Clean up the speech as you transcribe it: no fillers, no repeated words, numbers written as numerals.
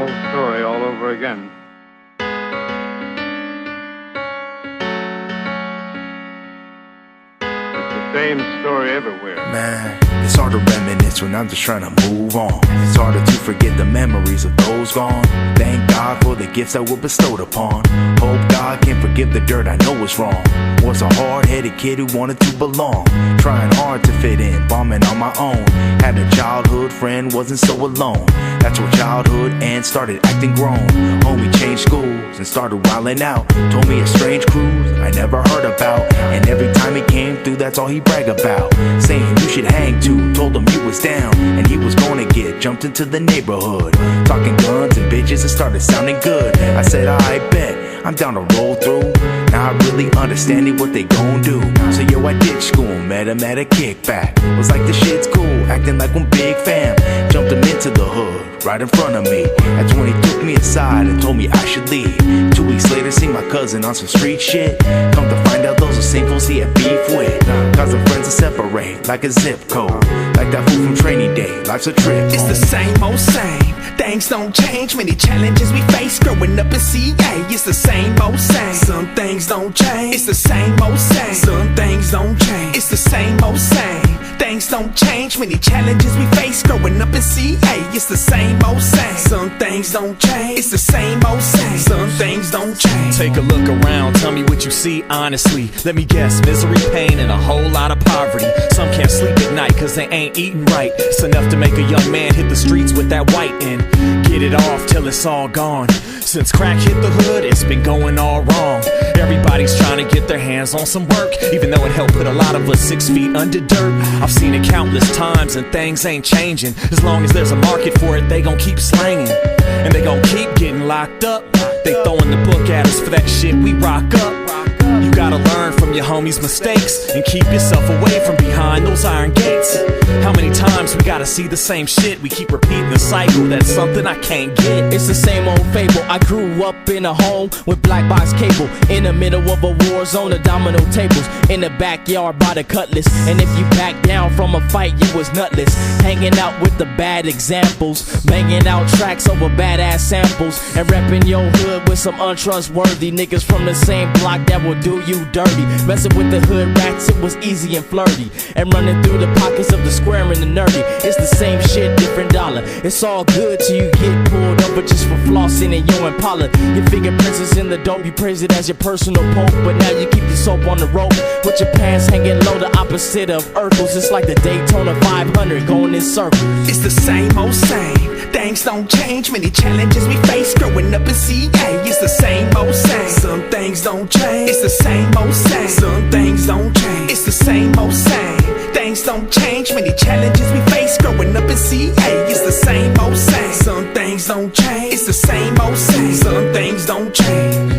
old story all over again. It's the same story everywhere. Man, it's hard to reminisce when I'm just trying to move on. It's harder to forget the memories of those gone. Thank God for the gifts that were bestowed upon. Hope God can forgive the dirt I know was wrong. Was a hard-headed kid who wanted to belong, trying hard to fit in, bombing on my own. Had a childhood friend, wasn't so alone. That's where childhood and started acting grown. Homie changed schools and started wilding out. Told me a strange cruise I never heard about, and every time he came through, that's all he brag about. Saying you should hang too, told him you was down, and he was gonna get jumped into the neighborhood. Talking guns and bitches, it started sounding good. I said, I bet, I'm down to roll through. Not really understanding what they gon' do. So yo, I ditched school, met him at a kickback. Was like the shit's cool, acting like one big fam. Jumped him into the hood, right in front of me. That's when he took me aside and told me I should leave. 2 weeks later, seen my cousin on some street shit. Come to find out those are same fools he had beef with. Cause the friends are separate, like a zip code. Like that fool from training day, life's a trip. It's the same old same. Things don't change, many challenges we face growing up in CA. It's the same old same. Some things don't change. It's the same old same. Some things don't change. It's the same old same. Things don't change, many challenges we face growing up in CA. It's the same old same. Some things don't change. It's the same old same. Some things don't change. Take a look around, tell me what you see honestly. Let me guess, misery, pain, and a whole lot of poverty. Some can't sleep at night cause they ain't eating right. It's enough to make a young man hit the streets with that white and get it off till it's all gone. Since crack hit the hood, it's been going all wrong. Everybody's trying to get their hands on some work, even though it helped put a lot of us 6 feet under dirt. I've seen it countless times and things ain't changing. As long as there's a market for it, they gon' keep slanging. And they gon' keep getting locked up. They throwing the book at us for that shit we rock up. You gotta learn from your homies' mistakes and keep yourself away from behind those iron gates. How many times we gotta see the same shit? We keep repeating the cycle, that's something I can't get. It's the same old fable. I grew up in a home with black box cable, in the middle of a war zone, the domino tables, in the backyard by the cutlass. And if you back down from a fight, you was nutless. Hanging out with the bad examples, banging out tracks over badass samples, and repping your hood with some untrustworthy niggas from the same block that will do you dirty. Messing with the hood rats, it was easy and flirty, and running through the pockets of the square and the nerdy. It's the same shit, different dollar. It's all good till you get pulled over just for flossing and your Impala. Your fingerprints is in the dope, you praise it as your personal pope, but now you keep your soap on the rope with your pants hanging low, the opposite of Urkels. It's like the Daytona 500 going in circles. It's the same old same. Things don't change, many challenges we face growing up in CA. It's the same old same. Some things don't change. It's the same old same. Some things don't change. It's the same old same. Things don't change, many challenges we face growing up in CA. It's the same old same. Some things don't change. It's the same old same. Some things don't change.